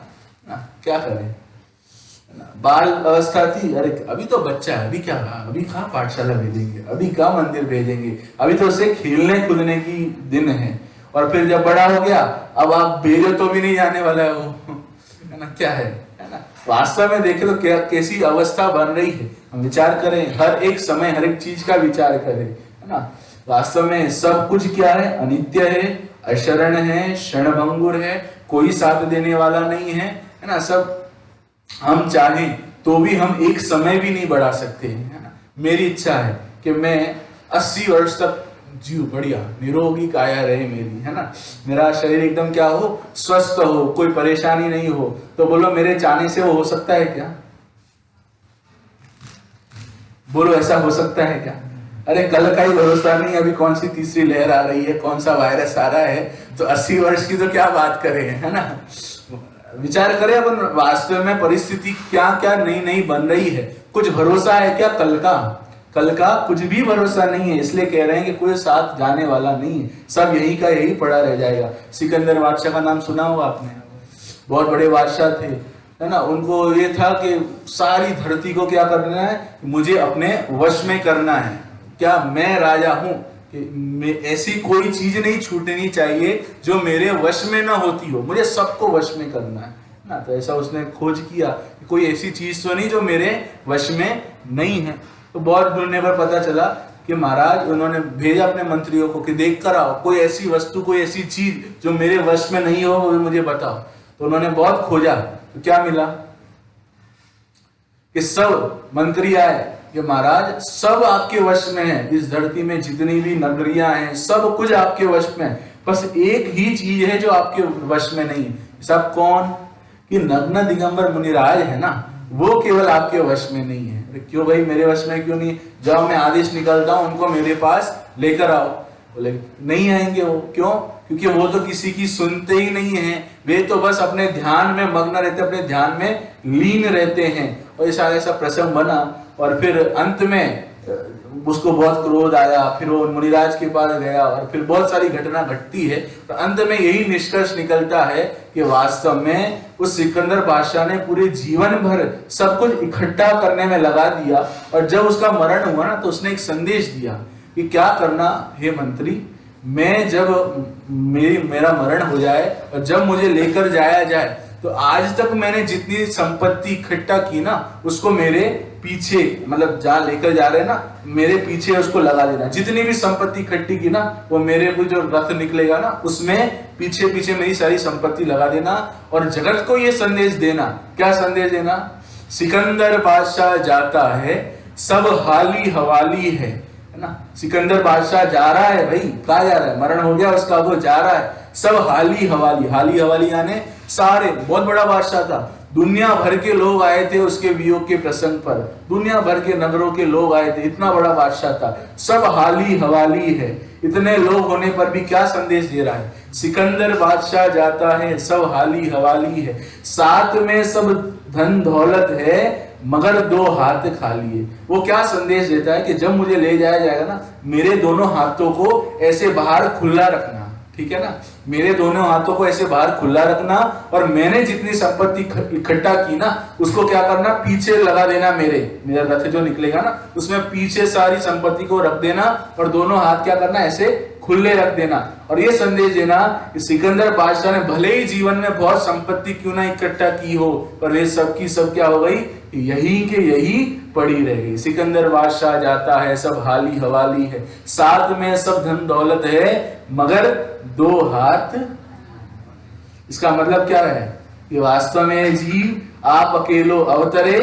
क्या करें? बाल अवस्था थी, अरे अभी तो बच्चा है, अभी कहाँ पाठशाला भेजेंगे, अभी कहाँ मंदिर भेजेंगे, अभी तो उसे खेलने कूदने की दिन है। और फिर जब बड़ा हो गया, अब आप भेजो तो भी नहीं जाने वाला है वो, है ना? क्या है ना? वास्तव में देखे तो कैसी अवस्था बन रही है। हम विचार करें, हर एक समय हर एक चीज का विचार करें, है ना? वास्तव में सब कुछ क्या है? अनित्य है, अशरण है, क्षणभंगुर है, कोई साथ देने वाला नहीं है ना? सब हम चाहें तो भी हम एक समय भी नहीं बढ़ा सकते, है ना? मेरी इच्छा है कि मैं 80 वर्ष तक जीव, बढ़िया निरोगी काया रहे मेरी, है ना? मेरा शरीर एकदम क्या हो? स्वस्थ हो, कोई परेशानी नहीं हो। तो बोलो, मेरे चाहने से वो हो सकता है क्या? बोलो ऐसा हो सकता है क्या? अरे कल का ही भरोसा नहीं, अभी कौन सी तीसरी लहर आ रही है, कौन सा वायरस आ रहा है, तो 80 वर्ष की तो क्या बात करें, है ना। विचार करें अपन वास्तव में परिस्थिति क्या क्या नई नई बन रही है, कुछ भरोसा है क्या कल का? कल का कुछ भी भरोसा नहीं है। इसलिए कह रहे हैं कि कोई साथ जाने वाला नहीं है, सब यही का यही पड़ा रह जाएगा। सिकंदर बादशाह का नाम सुना होगा आपने, बहुत बड़े बादशाह थे, है ना। उनको ये था कि सारी धरती को क्या करना है, मुझे अपने वश में करना है। क्या मैं राजा हूं कि ऐसी कोई चीज नहीं छूटनी चाहिए जो मेरे वश में ना होती हो, मुझे सबको वश में करना है ना। तो ऐसा उसने खोज किया कि कोई ऐसी चीज तो नहीं जो मेरे वश में नहीं है। तो बहुत ढूंढने पर पता चला कि महाराज, उन्होंने भेजा अपने मंत्रियों को कि देख कर आओ, कोई ऐसी वस्तु, कोई ऐसी चीज जो मेरे वश में नहीं हो वो मुझे बताओ। तो उन्होंने बहुत खोजा, तो क्या मिला कि सब मंत्री आए कि महाराज सब आपके वश में है, इस धरती में जितनी भी नगरियां हैं सब कुछ आपके वश में है, बस एक ही चीज है जो आपके वश में नहीं है। सब कौन? कि नग्न दिगंबर मुनिराज है ना, वो केवल आपके वश में नहीं है। अरे क्यों भाई, मेरे वश में क्यों नहीं? जब मैं आदेश निकलता हूं उनको मेरे पास लेकर आओ। बोले नहीं आएंगे वो। क्यों? क्योंकि वो तो किसी की सुनते ही नहीं है, वे तो बस अपने ध्यान में मग्न रहते, अपने ध्यान में लीन रहते हैं। और ऐसा ऐसा प्रसंग बना, और फिर अंत में उसको बहुत क्रोध आया, फिर वो मुनिराज के पास गया, और फिर बहुत सारी घटना घटती है। तो अंत में यही निष्कर्ष निकलता है कि वास्तव में उस सिकंदर बादशाह ने पूरे जीवन भर सब कुछ इकट्ठा करने में लगा दिया, और जब उसका मरण हुआ ना तो उसने एक संदेश दिया कि क्या करना हे मंत्री, मैं जब मेरा मरण हो जाए और जब मुझे लेकर जाया जाए, तो आज तक मैंने जितनी संपत्ति इकट्ठा की ना उसको मेरे पीछे, मतलब जहां लेकर जा रहे हैं ना, मेरे पीछे उसको लगा देना। जितनी भी संपत्ति इकट्ठी की ना वो मेरे को जो रथ निकलेगा ना उसमें पीछे पीछे मेरी सारी संपत्ति लगा देना, और जगत को ये संदेश देना। क्या संदेश देना? सिकंदर बादशाह जाता है, सब हाली हवाली है ना। सिकंदर बादशाह जा रहा है भाई, कहा जा रहा है? मरण हो गया उसका, वो जा रहा है। सब हाली हवाली, हाली हवाली यानी सारे, बहुत बड़ा बादशाह था, दुनिया भर के लोग आए थे उसके वियोग के प्रसंग पर, दुनिया भर के नगरों के लोग आए थे, इतना बड़ा बादशाह था। सब हाली हवाली है। इतने लोग होने पर भी क्या संदेश दे रहा है? सिकंदर बादशाह जाता है, सब हाली हवाली है, साथ में सब धन दौलत है, मगर 2 हाथ खाली है। वो क्या संदेश देता है कि जब मुझे ले जाया जाएगा ना, मेरे दोनों हाथों को ऐसे बाहर खुला रखना, ठीक है ना, मेरे दोनों हाथों को ऐसे बाहर खुला रखना, और मैंने जितनी संपत्ति इकट्ठा की ना उसको क्या करना, पीछे लगा देना। मेरा रथ जो निकलेगा ना उसमें पीछे सारी संपत्ति को रख देना, और दोनों हाथ क्या करना, ऐसे खुले रख देना। और ये संदेश देना कि सिकंदर बादशाह ने भले ही जीवन में बहुत संपत्ति क्यों ना इकट्ठा की हो, पर ये सब की सब क्या हो गई, यही के यही पड़ी रह गई। सिकंदर बादशाह जाता है, सब हाली हवाली है, साथ में सब धन दौलत है, मगर 2 हाथ। इसका मतलब क्या है कि वास्तव में जीव आप अकेलो अवतरे,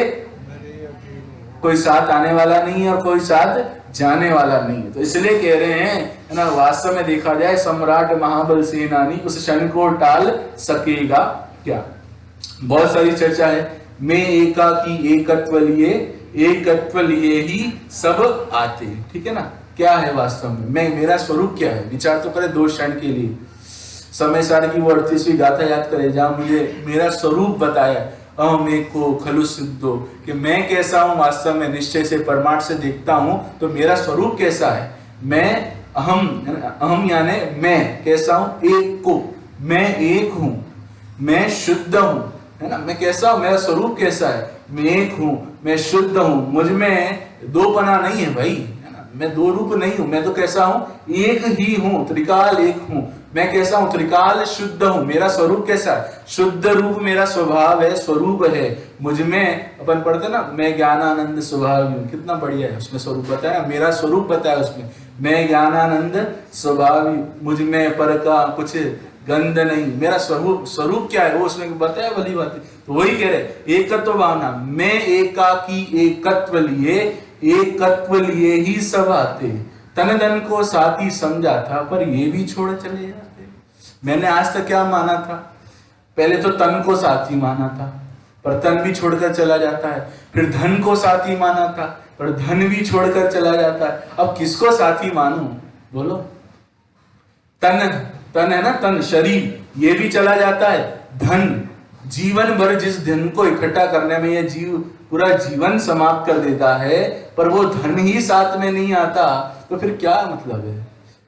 कोई साथ आने वाला नहीं है और कोई साथ जाने वाला नहीं है। तो इसलिए कह रहे हैं ना, वास्तव में देखा जाए सम्राट महाबल सेनानी उस क्षण को टाल सकेगा क्या? बहुत सारी चर्चा है। मैं एकाकी एकत्व लिए ही सब आते, ठीक है ना। क्या है वास्तव में मैं, मेरा स्वरूप क्या है? विचार तो करें 2 क्षण के लिए। समय सार की वो 38वीं गाथा याद करें जहां मुझे मेरा स्वरूप बताया, अहम एको खलु सिद्धो, कि मैं कैसा हूं वास्तव में, निश्चय से परमार्थ से देखता हूं तो मेरा स्वरूप कैसा है। मैं अहम यानी मैं कैसा हूं, एक को, मैं एक हूं, मैं शुद्ध हूं, है ना। मैं कैसा हूं, मेरा स्वरूप कैसा है, मैं एक हूं, मैं शुद्ध हूं, मुझ में 2पना नहीं है भाई, है ना। मैं 2 रूप नहीं हूं, मैं तो कैसा हूं, एक ही हूं, त्रिकाल एक हूं। मैं कैसा हूं, त्रिकाल शुद्ध हूं। मेरा स्वरूप कैसा है, शुद्ध रूप मेरा स्वभाव है, स्वरूप है मुझ में। अपन पढ़ते ना, मैं ज्ञानानंद स्वभाव हूं, कितना बढ़िया है उसमें स्वरूप बताया, मेरा स्वरूप बताया उसमें, मैं ज्ञानानंद स्वभाव, मुझ में पर का कुछ गंध नहीं। मेरा स्वरूप क्या है वो उसमें बताया, भली बात है। तो वही कह रहे एकत्व भावना, मैं एकाकी एकत्व लिए ही सब आते, तन धन को साथी समझा था पर ये भी छोड़ चले जाते। मैंने आज तक क्या माना था, पहले तो तन को साथी माना था पर तन भी छोड़कर चला जाता है, फिर धन को साथी माना था और धन भी छोड़कर चला जाता है। अब किसको साथी मानूं, बोलो? तन है ना, तन शरीर ये भी चला जाता है, धन जीवन भर जिस धन को इकट्ठा करने में ये जीव पूरा जीवन समाप्त कर देता है, पर वो धन ही साथ में नहीं आता, तो फिर क्या मतलब है?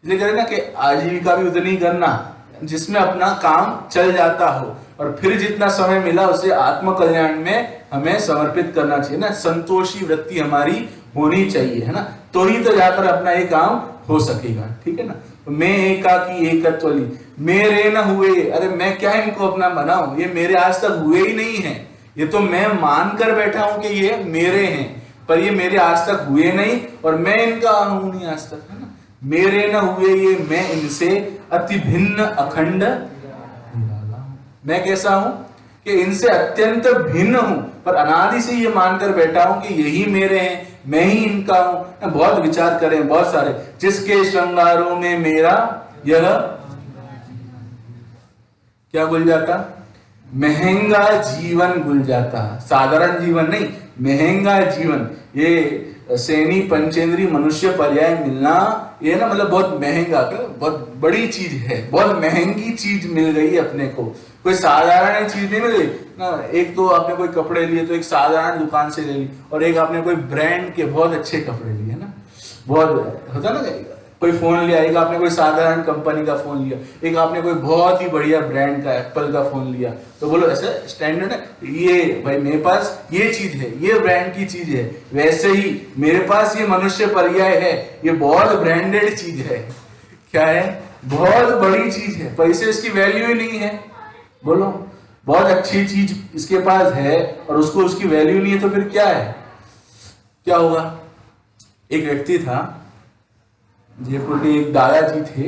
इसलिए कह रहे ना कि आजीविका भी उतनी करना जिसमें अपना काम चल जाता हो, और फिर जितना समय मिला उसे आत्म कल्याण में हमें समर्पित करना चाहिए ना। संतोषी वृत्ति हमारी होनी चाहिए, है ना, तो ही तो जाकर अपना ये काम हो सकेगा, ठीक है ना। मैं एकाकी एकत्वली, मेरे न हुए, अरे मैं क्या इनको अपना बनाऊं, ये मेरे आज तक हुए ही नहीं है, ये तो मैं मान कर बैठा हूं कि ये मेरे हैं, पर ये मेरे आज तक हुए नहीं, और मैं इनका हूं नहीं आज तक, है ना। मेरे न हुए ये, मैं इनसे अति भिन्न अखंड, मैं कैसा हूं कि इनसे अत्यंत भिन्न हूं, पर अनादि से ये मानकर बैठा हूं कि यही मेरे हैं, मैं ही इनका हूं। बहुत विचार करें, बहुत सारे, जिसके श्रृंगारों में मेरा यह क्या घुल जाता, महंगा जीवन घुल जाता, साधारण जीवन नहीं, महंगा जीवन। ये सैनी पंचेंद्री मनुष्य पर्याय मिलना, ये ना मतलब बहुत महंगा, बहुत बड़ी चीज है, बहुत महंगी चीज मिल गई अपने को, कोई साधारण चीज नहीं मिल गई ना। एक तो आपने कोई कपड़े लिए तो एक साधारण दुकान से ले ली, और एक आपने कोई ब्रांड के बहुत अच्छे कपड़े लिए ना, बहुत होता ना। कोई फोन लिया, एक आपने कोई साधारण कंपनी का फोन लिया, एक आपने कोई बहुत ही बढ़िया ब्रांड का एप्पल का फोन लिया, तो बोलो ऐसा स्टैंडर्ड है, ये भाई मेरे पास ये चीज है, ये ब्रांड की चीज है। वैसे ही मेरे पास ये मनुष्य पर्याय है, ये बहुत ब्रांडेड चीज है, क्या है, बहुत बड़ी चीज है, पर इसे इसकी वैल्यू ही नहीं है। बोलो, बहुत अच्छी चीज इसके पास है और उसको उसकी वैल्यू नहीं है, तो फिर क्या है, क्या होगा? एक व्यक्ति था जयपुर के, एक दादाजी थे,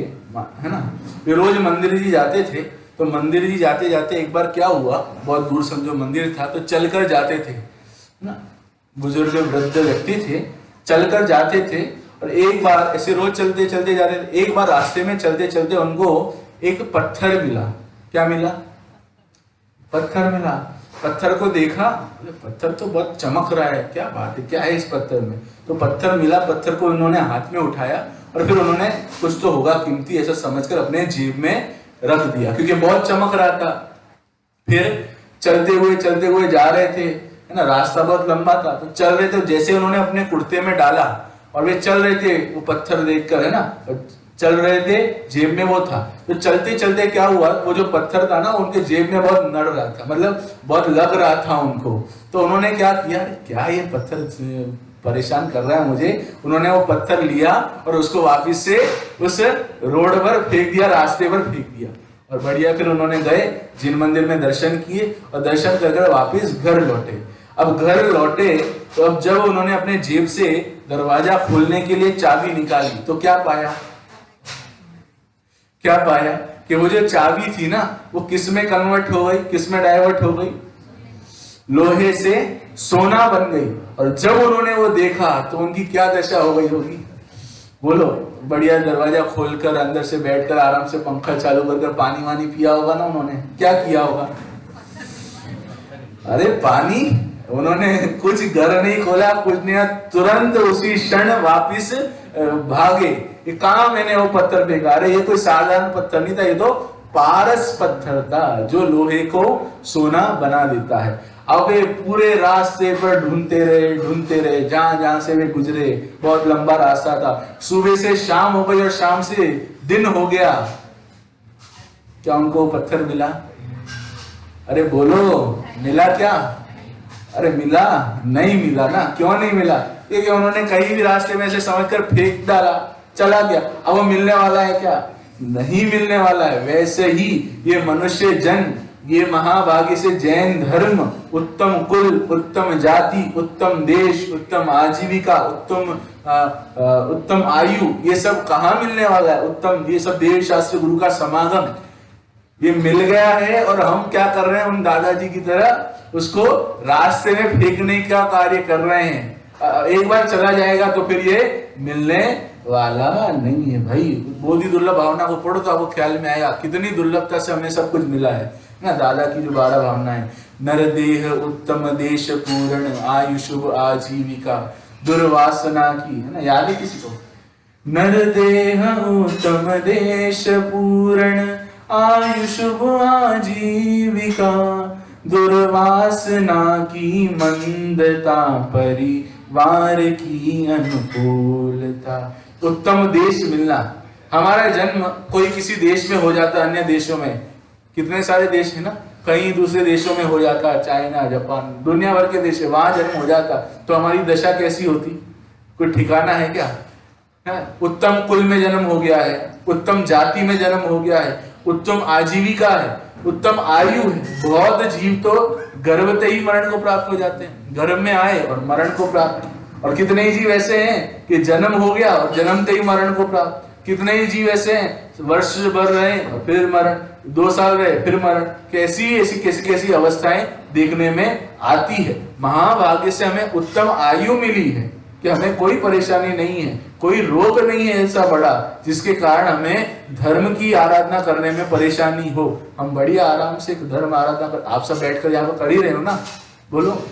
है ना, वे रोज मंदिर जी जाते थे। तो मंदिर जी जाते जाते एक बार क्या हुआ, बहुत दूर समझो मंदिर था, तो चलकर जाते थे ना, बुजुर्ग वृद्ध व्यक्ति थे, चलकर जाते थे। और एक बार ऐसे रोज चलते चलते जाते थे, एक बार रास्ते में चलते चलते उनको एक पत्थर मिला। क्या मिला? पत्थर मिला। पत्थर को देखा, पत्थर तो बहुत चमक रहा है, क्या बात है, क्या है इस पत्थर में? तो पत्थर मिला, पत्थर को उन्होंने हाथ में उठाया और फिर उन्होंने कुछ तो होगा कीमती ऐसा समझकर अपने जेब में रख दिया, क्योंकि बहुत चमक रहा था। फिर चलते हुए जा रहे थे, है ना, रास्ता बहुत लंबा था, तो चल रहे थे, जैसे उन्होंने अपने कुर्ते में डाला और वे चल रहे थे, वो पत्थर देखकर, है ना, चल रहे थे, जेब में वो था। तो चलते चलते क्या हुआ, वो जो पत्थर था ना उनके जेब में बहुत नड़ रहा था, मतलब बहुत लग रहा था उनको। तो उन्होंने क्या किया, क्या ये पत्थर परेशान कर रहा है मुझे, उन्होंने वो पत्थर लिया और उसको वापस से उस रोड पर फेंक दिया, रास्ते पर फेंक दिया। और बढ़िया, फिर उन्होंने गए, जिन मंदिर में दर्शन किए और दर्शन कर वापिस घर लौटे। अब घर लौटे तो अब जब उन्होंने अपने जेब से दरवाजा खोलने के लिए चाबी निकाली तो क्या पाया, क्या पाया कि वो जो चाबी थी ना वो किस में कन्वर्ट हो गई, किस में डाइवर्ट हो गई, लोहे से सोना बन गई। और जब उन्होंने वो देखा तो उनकी क्या दशा हो गई होगी, बोलो? बढ़िया दरवाजा खोलकर अंदर से बैठकर आराम से पंखा चालू कर पानी वानी पिया होगा ना उन्होंने, क्या किया होगा? अरे पानी, उन्होंने कुछ घर नहीं खोला, कुछ नहीं, तुरंत उसी क्षण वापिस भागे। ये कहा मैंने वो पत्थर फेंका, अरे ये कोई साधारण पत्थर नहीं था, ये तो पारस पत्थर था जो लोहे को सोना बना देता है। अब वे पूरे रास्ते पर ढूंढते रहे, जहां जहां से वे गुजरे, बहुत लंबा रास्ता था। सुबह से शाम हो गई और शाम से दिन हो गया, क्या उनको पत्थर मिला? अरे बोलो, मिला क्या? अरे मिला नहीं, मिला ना। क्यों नहीं मिला? क्योंकि उन्होंने कहीं भी रास्ते में से समझकर फेंक डाला, चला गया। अब वो मिलने वाला है क्या? नहीं मिलने वाला है। वैसे ही ये मनुष्य जन, ये महाभागी से जैन धर्म, उत्तम कुल, उत्तम जाति, उत्तम देश, उत्तम आजीविका, उत्तम आयु, ये सब कहाँ मिलने वाला है? उत्तम, ये सब देव शास्त्र गुरु का समागम, ये मिल गया है। और हम क्या कर रहे हैं, उन दादाजी की तरह उसको रास्ते में फेंकने का कार्य कर रहे हैं। एक बार चला जाएगा तो फिर ये मिलने वाला नहीं है भाई। बोधि दुर्लभ भावना को पढ़ो तो आपको ख्याल में आएगा कितनी दुर्लभता से हमें सब कुछ मिला है ना। दादा की जो 12 भावना है, नर देह उत्तम देश पूर्ण आयु शुभ आजीविका, दुर्वासना की, है ना, याद है किसी को? नर देह उत्तम देश पूर्ण आयुष आजीविका, दुर्वासना की मंदता परिवार की अनुकूलता। उत्तम देश मिलना, हमारा जन्म कोई किसी देश में हो जाता, अन्य देशों में कितने सारे देश है ना, कहीं दूसरे देशों में हो जाता, चाइना, जापान, दुनिया भर के देश है, वहां जन्म हो जाता तो हमारी दशा कैसी होती? कोई ठिकाना है क्या? है? उत्तम कुल में जन्म हो गया है, उत्तम जाति में जन्म हो गया है, उत्तम आजीविका है, उत्तम आयु है। बहुत जीव तो गर्भते ही मरण को प्राप्त हो जाते हैं, गर्भ में आए और मरण को प्राप्त। और कितने ही जीव ऐसे हैं कि जन्म हो गया और जन्मते ही मरण को प्राप्त। कितने ही जीव ऐसे हैं वर्ष भर रहे और फिर मरण, 2 साल रहे फिर मरण। कैसी अवस्थाएं देखने में आती है। महाभाग्य से हमें उत्तम आयु मिली है कि हमें कोई परेशानी नहीं है, कोई रोग नहीं है ऐसा बड़ा जिसके कारण हमें धर्म की आराधना करने में परेशानी हो। हम बढ़िया आराम से धर्म आराधना कर, आप सब बैठकर यहाँ पर कर ही रहे हो ना, बोलो।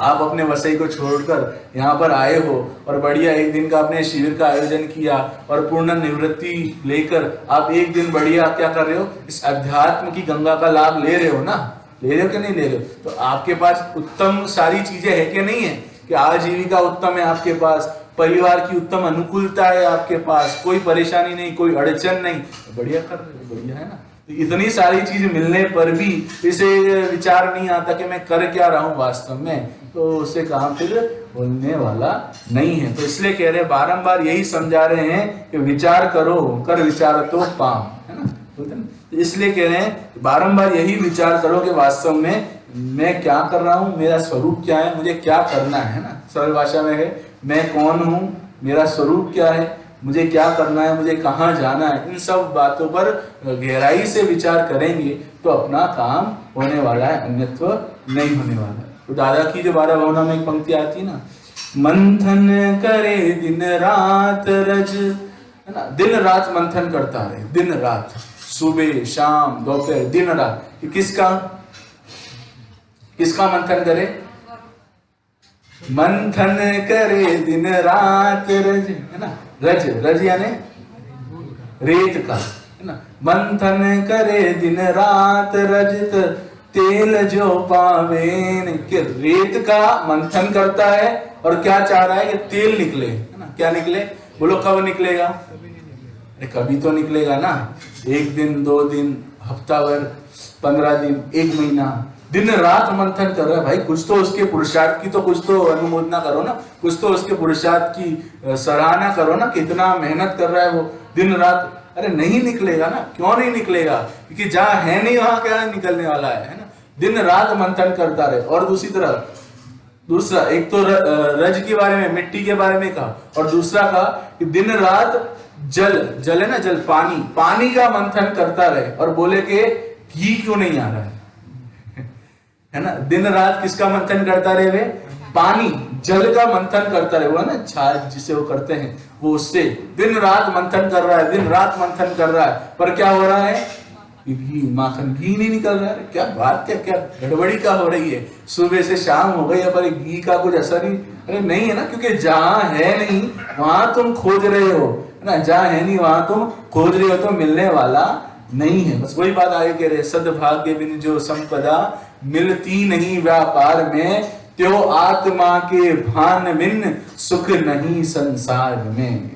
आप अपने वसई को छोड़कर यहाँ पर आए हो और बढ़िया एक दिन का अपने शिविर का आयोजन किया और पूर्ण निवृत्ति लेकर आप एक दिन बढ़िया क्या कर रहे हो, इस अध्यात्म की गंगा का लाभ ले रहे हो ना, ले रहे हो कि नहीं ले रहे हो? तो आपके पास उत्तम सारी चीजें है कि नहीं है? कि आजीविका उत्तम है आपके पास, परिवार की उत्तम अनुकूलता है आपके पास, कोई परेशानी नहीं, कोई अड़चन नहीं, बढ़िया कर रहे हो, बढ़िया है ना। तो इतनी सारी चीज मिलने पर भी इसे विचार नहीं आता कि मैं कर क्या रहा हूं वास्तव में, तो उसे कहां फिर बोलने वाला नहीं है। तो इसलिए कह रहे बारंबार यही समझा रहे हैं कि विचार करो, कर विचार तो पाम, है ना। तो इसलिए कह रहे हैं बारंबार यही विचार करो कि वास्तव में मैं क्या कर रहा हूं, मेरा स्वरूप क्या है, मुझे क्या करना है ना। सरल भाषा में है मैं कौन हूं, मेरा स्वरूप क्या है, मुझे क्या करना है, मुझे कहाँ जाना है। इन सब बातों पर गहराई से विचार करेंगे तो अपना काम होने वाला है, अन्यत्व नहीं होने वाला है। तो दादा की जो 12 भावना में एक पंक्ति आती है ना, मंथन करे दिन रात रज, है ना, दिन रात मंथन करता है, दिन रात, सुबह शाम दोपहर दिन रात। किसका मंथन करे? मंथन करे दिन रात रज, है ना, रज यानी रेत का, है ना। मंथन करे दिन रात रजत तेल जो पावेन, कि रेत का मंथन करता है और क्या चाह रहा है कि तेल निकले, है ना। क्या निकले? बोलो कब निकलेगा? अरे कभी तो निकलेगा ना, 1 दिन 2 दिन, हफ्ता भर, 15 दिन, 1 महीना, दिन रात मंथन कर रहा है। भाई कुछ तो उसके पुरुषार्थ की तो कुछ तो अनुमोदना करो ना, कुछ तो उसके पुरुषार्थ की सराहना करो ना, कितना मेहनत कर रहा है वो दिन रात। अरे नहीं निकलेगा ना, क्यों नहीं निकलेगा? क्योंकि जहां है नहीं वहां क्या निकलने वाला है ना। दिन रात मंथन करता रहे। और दूसरा एक तो रज के बारे में, मिट्टी के बारे में कहा, और दूसरा कहा कि दिन रात जल है ना, जल पानी का मंथन करता रहे। और बोले कि घी क्यों नहीं आ रहा है ना। दिन रात किसका मंथन करता रहे वे? पानी जल का मंथन करता रहे, वो है ना छाछ जिसे वो करते हैं, वो उससे दिन रात मंथन कर रहा है, दिन रात मंथन कर रहा है। पर क्या हो रहा है? घी माखन घी नहीं निकल रहा है। क्या बात, क्या गड़बड़ी का हो रही है? सुबह से शाम हो गई पर घी का कुछ असर ही अरे नहीं है ना। क्योंकि जहां है नहीं वहां तुम खोज रहे हो, है ना। जहां है नहीं वहां तुम खोज रहे हो तो मिलने वाला नहीं है। बस वही बात आगे कह रहे, सद्भाग्य बिन जो संपदा मिलती नहीं व्यापार में, त्यो आत्मा के भान बिन सुख नहीं संसार में,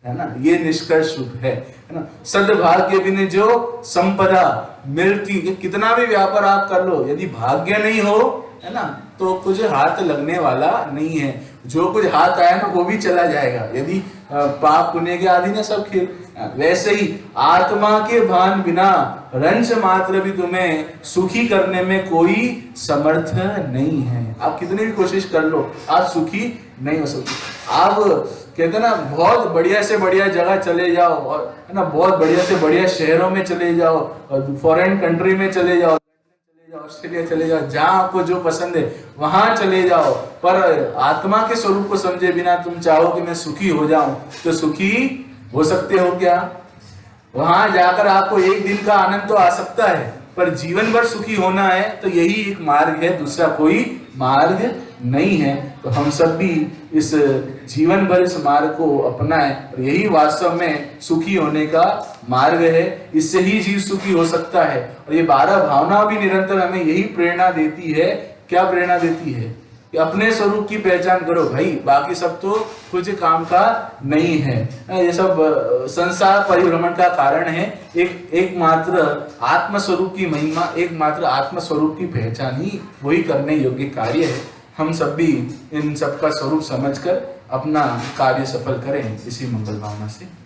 है ना। ये निष्कर्ष है ना। सद्भाग्य बिन जो संपदा मिलती, कितना भी व्यापार आप कर लो, यदि भाग्य नहीं हो, है ना, तो कुछ हाथ लगने वाला नहीं है। जो कुछ हाथ आया ना वो भी चला जाएगा। यदि पाप पुण्य के आदि ना सब खेल, वैसे ही आत्मा के भान बिना रंच मात्र भी तुम्हें सुखी करने में कोई समर्थ नहीं है। आप कितनी भी कोशिश कर लो, आप सुखी नहीं हो सकते। आप कहते ना बहुत बढ़िया से बढ़िया जगह चले जाओ, और है ना, बहुत बढ़िया से बढ़िया शहरों में चले जाओ, और फॉरेन कंट्री में चले जाओ, ऑस्ट्रेलिया चले जाओ, जहां आपको जो पसंद है वहां चले जाओ, पर आत्मा के स्वरूप को समझे बिना तुम चाहो कि मैं सुखी हो जाऊं, तो सुखी हो सकते हो क्या? वहां जाकर आपको एक दिन का आनंद तो आ सकता है, पर जीवन भर सुखी होना है तो यही एक मार्ग है, दूसरा कोई मार्ग नहीं है। तो हम सब भी इस जीवन भर इस मार्ग को अपनाएं और यही वास्तव में सुखी होने का मार्ग है। इससे ही जीव सुखी हो सकता है। और ये 12 भावना भी निरंतर हमें यही प्रेरणा देती है। क्या प्रेरणा देती है? कि अपने स्वरूप की पहचान करो भाई, बाकी सब तो कुछ काम का नहीं है। ये सब संसार परिभ्रमण का कारण है। एकमात्र आत्म स्वरूप की महिमा, एकमात्र आत्म स्वरूप की पहचान ही वही करने योग्य कार्य है। हम सब भी इन सब का स्वरूप समझकर अपना कार्य सफल करें, इसी मंगल भावना से।